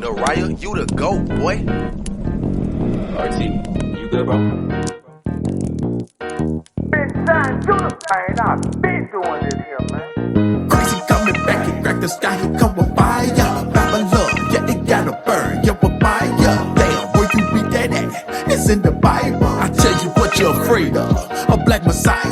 The riot, you the GOAT, boy. RT, you good, bro? Benzion, you the man. I've been doing this here, man. Crazy coming back, he crack the sky, he come with fire. Babylon, yeah, it gotta burn, yeah, with fire. Damn, where you read that at? It's in the Bible. I tell you what you're afraid of, a black messiah.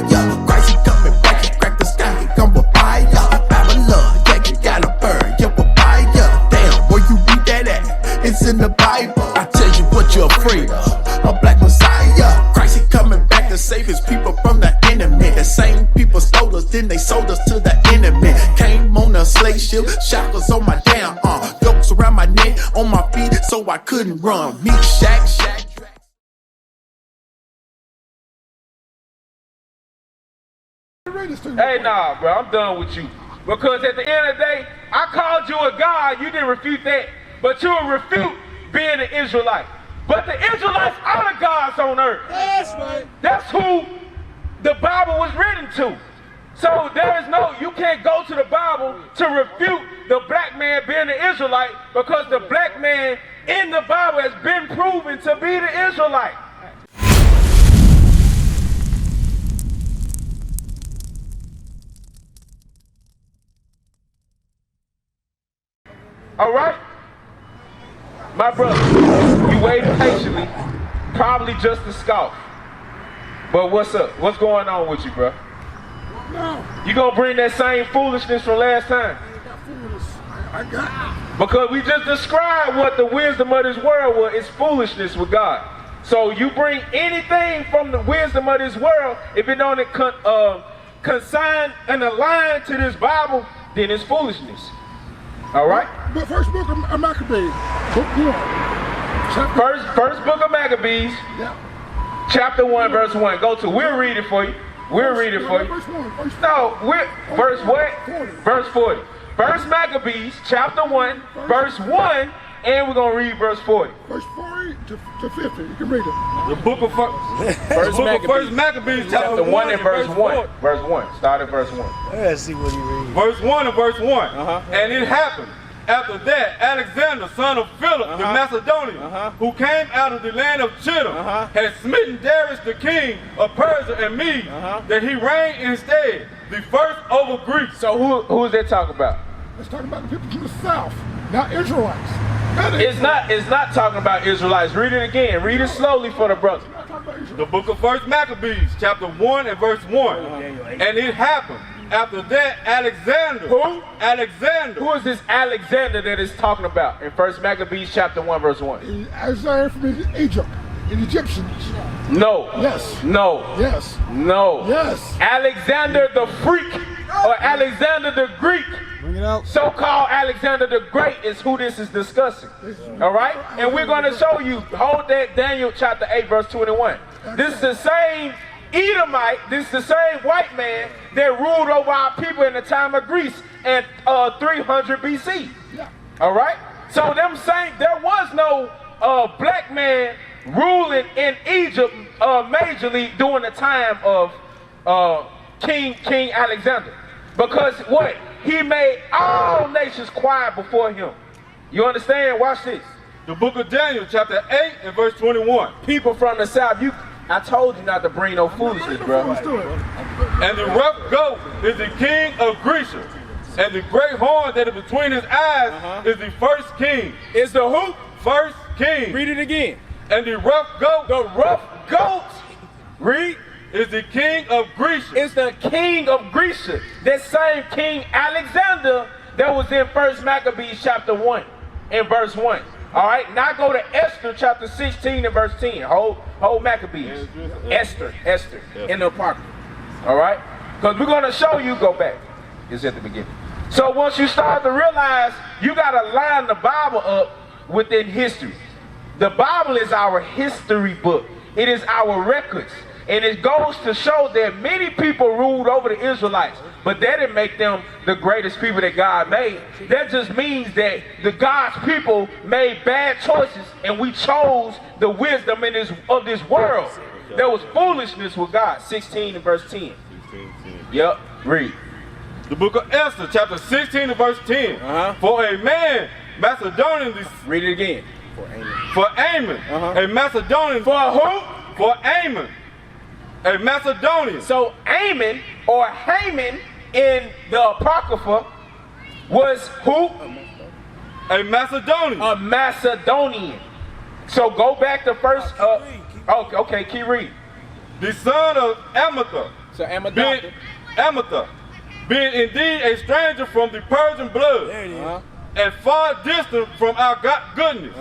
Crazy coming back, he crack the sky, he come with fire. Babylon, yeah, it gotta burn, yeah, with fire. Damn, where you read that at? It's in the Bible. I tell you what you're afraid of, a black messiah. Christ, he coming back to save his people from the enemy. The same people stole us, then they sold us to the enemy. Came on a slave ship, shackles on my damn arm, yokes around my neck, on my feet, so I couldn't run. Me, shack. Hey, nah, bro, I'm done with you. Because at the end of the day, I called you a God, you didn't refute that, but you will refute being an Israelite. But the Israelites are the gods on earth. That's right. That's who the Bible was written to. So there is no, you can't go to the Bible to refute the black man being an Israelite, because the black man in the Bible has been proven to be the Israelite. All right? My brother, you waited patiently, probably just to scoff. But what's up? What's going on with you, bro? No. You gonna bring that same foolishness from last time? I got Because we just described what the wisdom of this world was. It's foolishness with God. So you bring anything from the wisdom of this world, if it don't consign and align to this Bible, then it's foolishness. All right? But first book of Maccabees, book 1. First book of Maccabees, Yeah. chapter 1, verse 1. Go to, we'll read it for you. We'll read it for you. Verse 1. No, verse what? 40. Verse 40. First Maccabees, chapter 1, verse 1, and we're going to read verse 40. Verse 40 to 50. You can read it. The book of First Maccabees, Chapter 1 and verse 1. Verse 1. Start at verse 1. Let's see what he reads. Verse 1 and verse 1. And it happened after that, Alexander, son of Philip the Macedonian, who came out of the land of Chittim, had smitten Darius the king of Persia and Mede, that he reigned instead, the first over Greece. So who is that talking about? Let's talk about the people from the south, not Israelites. It's not talking about Israelites. Read it again. Read it slowly for the brother. Not talking about Israelites. The book of First Maccabees, chapter 1 and verse 1. And it happened after that, Alexander. Who? Alexander. Who is this Alexander that is talking about in First Maccabees chapter 1 verse 1? Isaiah from Egypt, the Egyptians. No. Yes. No. Yes. No. Yes. Alexander the freak, or Alexander the Greek, Bring it out. so-called Alexander the Great, is who this is discussing. All right? And we're going to show you, hold that, Daniel chapter 8 verse 21. This is the same Edomite, this is the same white man that ruled over our people in the time of Greece at 300 BC. All right? So them saying there was no black man ruling in Egypt majorly during the time of King Alexander. Because what? He made all nations quiet before him. You understand? Watch this. The book of Daniel, chapter 8 and verse 21. People from the south, I told you not to bring no foolishness, bro. And the rough goat is the king of Greece, and the great horn that is between his eyes is the first king. Is the who? First king. Read it again. And the rough goat, The rough goat. Read. is the king of Greece. Is the king of Greece. That same King Alexander that was in First Maccabees chapter 1 and verse 1. All right, now go to Esther chapter 16 and verse 10. Hold Maccabees. Esther in the Apocrypha. All right, because we're going to show you, go back. It's at the beginning. So once you start to realize, you got to line the Bible up within history. The Bible is our history book. It is our records. And it goes to show that many people ruled over the Israelites, but that didn't make them the greatest people that God made. That just means that the God's people made bad choices, and we chose the wisdom of this world. There was foolishness with God. 16 and verse 10. Yep, read. The book of Esther, chapter 16 and verse 10. For a man Macedonian. Read it again. For Ammon, a Macedonian. For who? For Ammon, a Macedonian. So Ammon or Haman in the Apocrypha was who? A Macedonian. A Macedonian. So go back to first. Okay, keep reading. The son of Amatha. So Amatha. Being indeed a stranger from the Persian blood, and far distant from our goodness,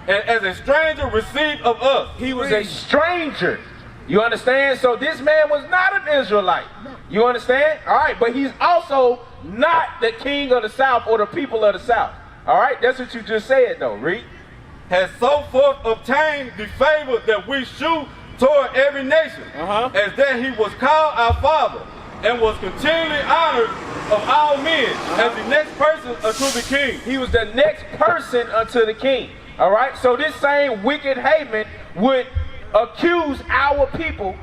and as a stranger received of us. He was a stranger. You understand? So this man was not an Israelite. You understand? All right, but he's also not the king of the South or the people of the South. All right, that's what you just said, though. Read. Has so forth obtained the favor that we shew toward every nation, as that he was called our father, and was continually honored of all men, as the next person unto the king. He was the next person unto the king. All right, so this same wicked Haman would accuse our people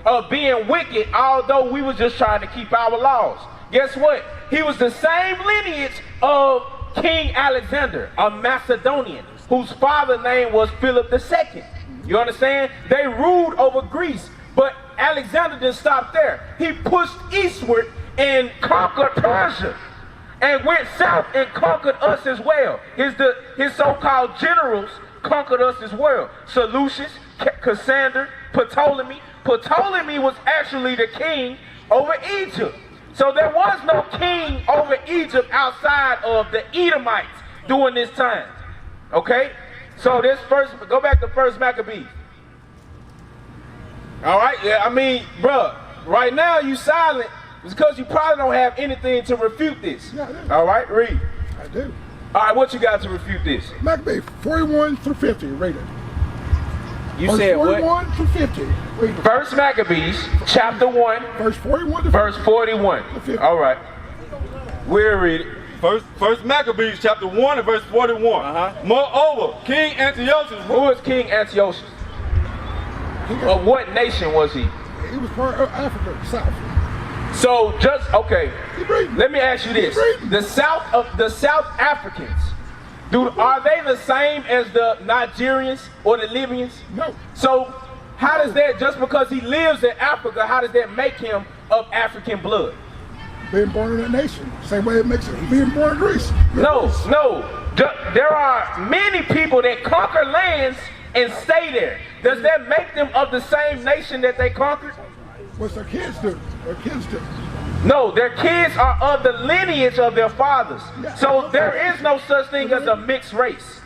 of being wicked, although we was just trying to keep our laws. Guess what? He was the same lineage of King Alexander, a Macedonian, whose father name was Philip II. You understand? They ruled over Greece, but Alexander didn't stop there. He pushed eastward and conquered Persia, and went south and conquered us as well. His so-called generals conquered us as well. Seleucus, Cassander, Ptolemy. Ptolemy was actually the king over Egypt. So there was no king over Egypt outside of the Edomites during this time. Okay? So this first, go back to First Maccabees. All right? Yeah, I mean, bruh, right now you silent because you probably don't have anything to refute this. Yeah, I do. All right? Read. I do. All right, what you got to refute this? Maccabee 41 through 50. Read it. You Verse said 41 what? through 50. Read it. First Maccabees, chapter 1, Verse 41 to 50. verse 41. All right. We'll read it. First Maccabees chapter 1 and verse 41. Moreover, King Antiochus. Who is King Antiochus? Of what nation was he? He was part of Africa, South. So just okay. Keep reading. Let me ask you this: Keep reading. the South Africans, are they the same as the Nigerians or the Libyans? No. So how does that? Just because he lives in Africa, how does that make him of African blood? Being born in that nation. Same way it makes it being born in Greece. No. There are many people that conquer lands and stay there. Does that make them of the same nation that they conquered? What's their kids do? Their kids do. No, their kids are of the lineage of their fathers. So there is no such thing as a mixed race.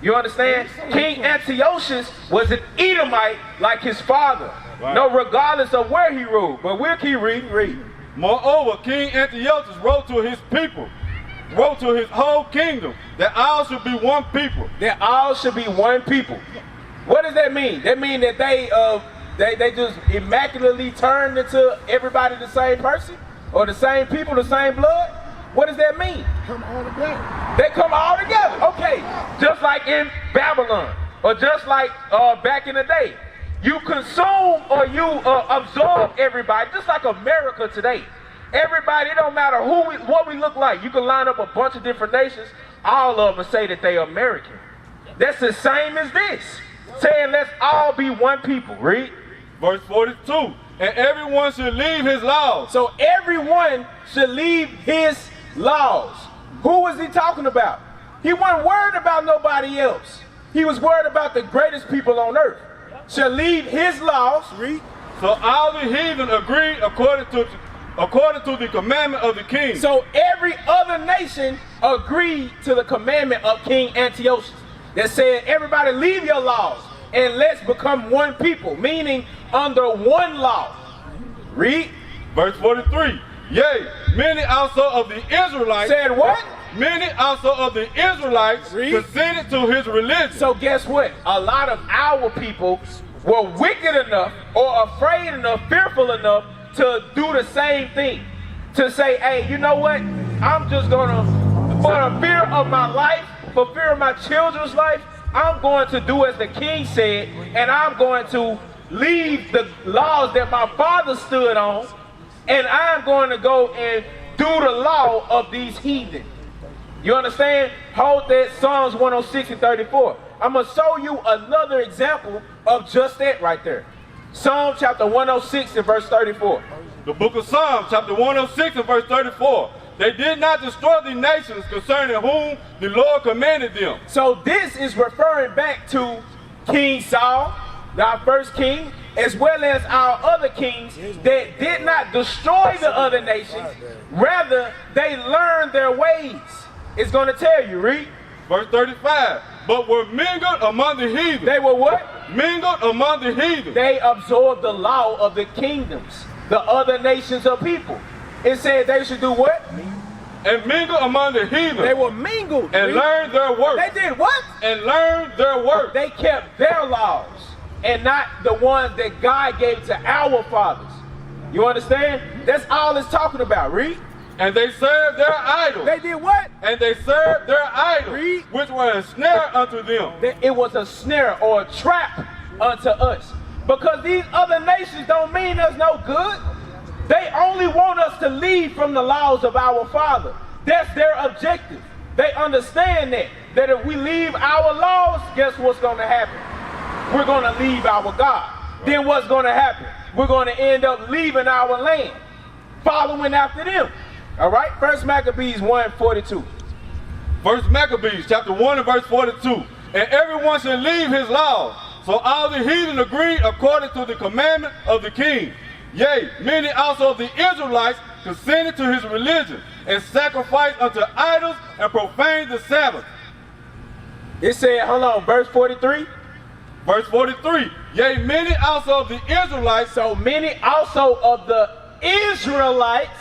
You understand? King Antiochus was an Edomite like his father. Right. No, regardless of where he ruled. But we'll keep reading. Moreover, King Antiochus wrote to his people, wrote to his whole kingdom, that all should be one people. That all should be one people. What does that mean? That means that they just immaculately turned into everybody the same person? Or the same people, the same blood? What does that mean? Come all together. They come all together. Okay. Just like in Babylon. Or just like back in the day. You consume or you absorb everybody, just like America today. Everybody, it don't matter what we look like. You can line up a bunch of different nations, all of them say that they are American. That's the same as this. Saying let's all be one people. Read. Verse 42. And everyone should leave his laws. So everyone should leave his laws. Who was he talking about? He wasn't worried about nobody else. He was worried about the greatest people on earth. Shall leave his laws. Read. So all the heathen agreed according to the commandment of the king. So every other nation agreed to the commandment of King Antiochus that said, everybody leave your laws and let's become one people, meaning under one law. Read. Verse 43. Yea, many also of the Israelites. Said what? Many also of the Israelites conceded to his religion. So guess what? A lot of our people were wicked enough or afraid enough, fearful enough to do the same thing. To say, hey, you know what? I'm just gonna, for the fear of my life, for fear of my children's life, I'm going to do as the king said, and I'm going to leave the laws that my father stood on, and I'm going to go and do the law of these heathen. You understand? Hold that. Psalms 106 and 34. I'm going to show you another example of just that right there. Psalm chapter 106 and verse 34. The book of Psalms, chapter 106 and verse 34. They did not destroy the nations concerning whom the Lord commanded them. So this is referring back to King Saul, our first king, as well as our other kings that did not destroy the other nations. Rather, they learned their ways. It's going to tell you, read. Verse 35. But were mingled among the heathen. They were what? Mingled among the heathen. They absorbed the law of the kingdoms, the other nations of people. It said they should do what? And mingled among the heathen. They were mingled. And learned their work. They did what? And learned their work. They kept their laws and not the ones that God gave to our fathers. You understand? That's all it's talking about. Read. And they served their idols. They did what? And they served their idols, Read. which were a snare unto them. It was a snare or a trap unto us. Because these other nations don't mean us no good. They only want us to leave from the laws of our Father. That's their objective. They understand that if we leave our laws, guess what's going to happen? We're going to leave our God. Then what's going to happen? We're going to end up leaving our land, following after them. All right, First Maccabees 1:42. First Maccabees chapter 1 and verse 42. And everyone should leave his laws. So all the heathen agreed according to the commandment of the king. Yea, many also of the Israelites consented to his religion, and sacrificed unto idols, and profaned the Sabbath. It said, hold on, verse 43. Verse 43. Yea, many also of the Israelites. So many also of the Israelites.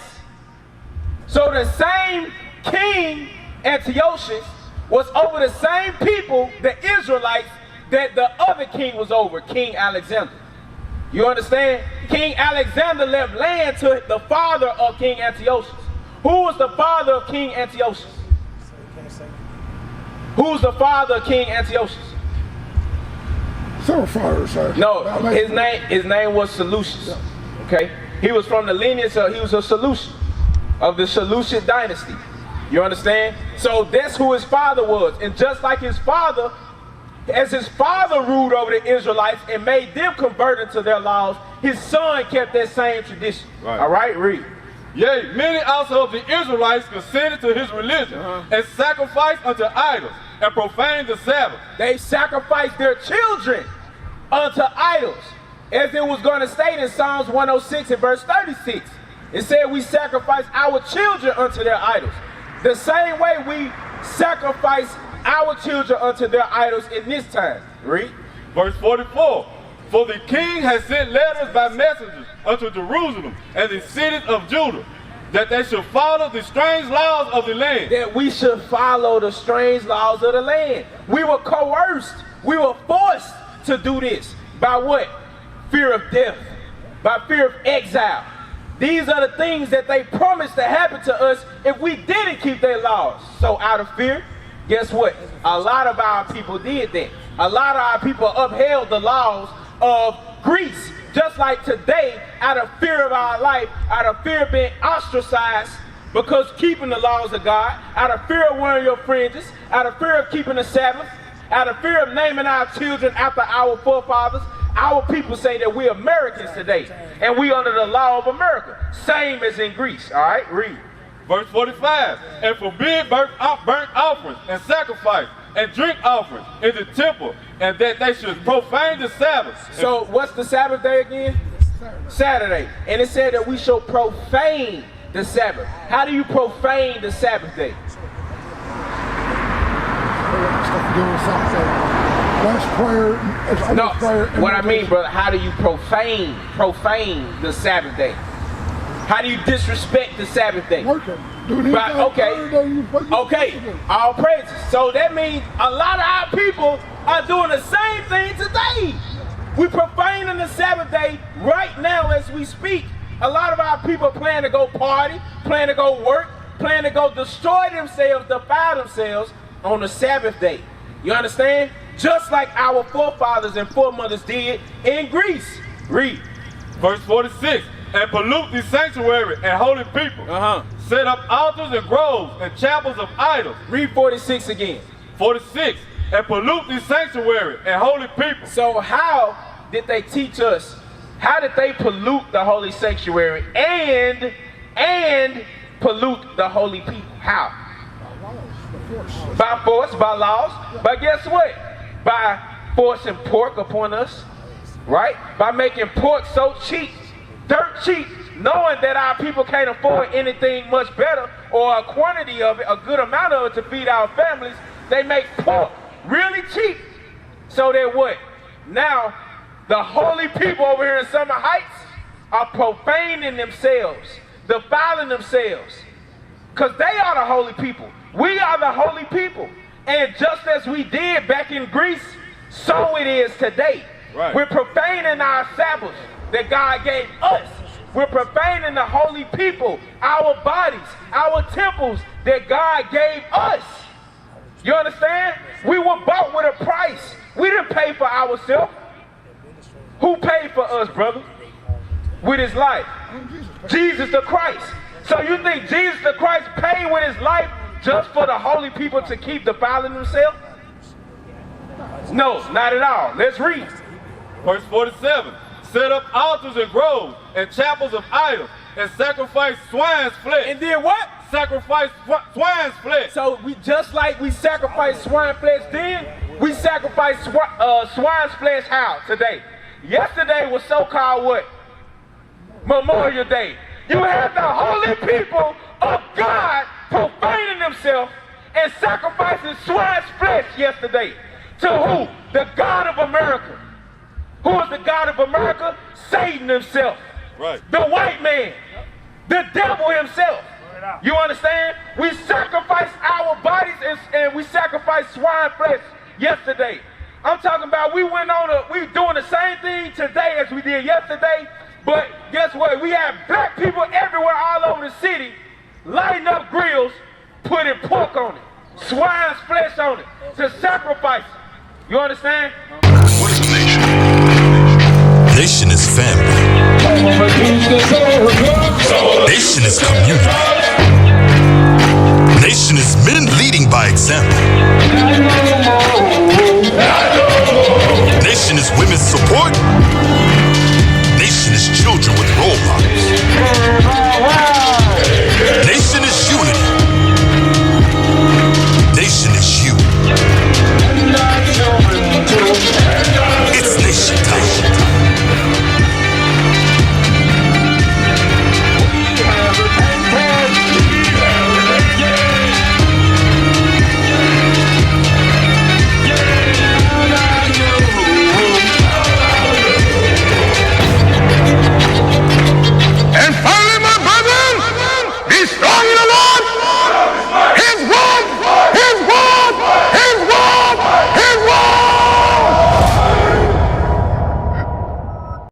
So the same king, Antiochus, was over the same people, the Israelites, that the other king was over, King Alexander. You understand? King Alexander left land to the father of King Antiochus. Who was the father of King Antiochus? Who's the father of King Antiochus? Several fathers, sir. No, his name was Seleucus. Okay? He was from the lineage of, he was a Seleucid of the Seleucid dynasty. You understand? So that's who his father was. And just like his father, as his father ruled over the Israelites and made them convert into their laws, his son kept that same tradition. Right. All right, read. Yea, many also of the Israelites consented to his religion, and sacrificed unto idols, and profaned the Sabbath. They sacrificed their children unto idols. As it was going to state in Psalms 106 and verse 36. It said we sacrifice our children unto their idols. The same way we sacrifice our children unto their idols in this time. Read. Verse 44. For the king has sent letters by messengers unto Jerusalem and the cities of Judah, that they should follow the strange laws of the land. That we should follow the strange laws of the land. We were coerced. We were forced to do this. By what? Fear of death. By fear of exile. These are the things that they promised to happen to us if we didn't keep their laws. So out of fear, guess what? A lot of our people did that. A lot of our people upheld the laws of Greece. Just like today, out of fear of our life, out of fear of being ostracized, because keeping the laws of God, out of fear of wearing your fringes, out of fear of keeping the Sabbath, out of fear of naming our children after our forefathers, our people say that we're Americans today, and we under the law of America, same as in Greece. All right, read. Verse 45. And forbid burnt offerings and sacrifice and drink offerings in the temple, and that they should profane the Sabbath. So what's the Sabbath day again? Saturday. And it said that we shall profane the Sabbath. How do you profane the Sabbath day? Last prayer. No, prayer what I mean, brother, how do you profane the Sabbath day? How do you disrespect the Sabbath day? Working. Right, okay, all praises. So that means a lot of our people are doing the same thing today. We're profaning the Sabbath day right now as we speak. A lot of our people plan to go party, plan to go work, plan to go destroy themselves, defile themselves on the Sabbath day. You understand? Just like our forefathers and foremothers did in Greece. Read. Verse 46. and pollute the sanctuary and holy people. Set up altars and groves and chapels of idols. Read 46 again. 46. And pollute the sanctuary and holy people. So how did they teach us? How did they pollute the holy sanctuary and pollute the holy people? How? By force, by laws. But guess what? By forcing pork upon us, right? By making pork so cheap, dirt cheap, knowing that our people can't afford anything much better or a quantity of it, a good amount of it to feed our families, they make pork really cheap. So that what? Now, the holy people over here in Summer Heights are profaning themselves, defiling themselves, because they are the holy people. We are the holy people. And just as we did back in Greece, so it is today. Right. We're profaning our Sabbath that God gave us. We're profaning the holy people, our bodies, our temples that God gave us. You understand? We were bought with a price. We didn't pay for ourselves. Who paid for us, brother? With his life. Jesus the Christ. So you think Jesus the Christ paid with his life just for the holy people to keep defiling themselves? No, not at all. Let's read. Verse 47. Set up altars and groves and chapels of idols and sacrifice swine's flesh. And then what? Sacrifice swine's flesh. So we just like we sacrifice swine flesh then, we sacrifice swine's flesh how today? Yesterday was so-called what? Memorial Day. You had the holy people of God profaning themselves and sacrificing swine's flesh yesterday. To who? The God of America. Who is the God of America? Satan himself. Right. The white man. The devil himself. You understand? We sacrifice our bodies and we sacrifice swine flesh yesterday. I'm talking about we doing the same thing today as we did yesterday, but guess what? We have black people everywhere all over the city lighting up grills, putting pork on it, swine's flesh on it, to sacrifice it. You understand? What is a nation? Nation is family. Nation is community. Nation is men leading by example.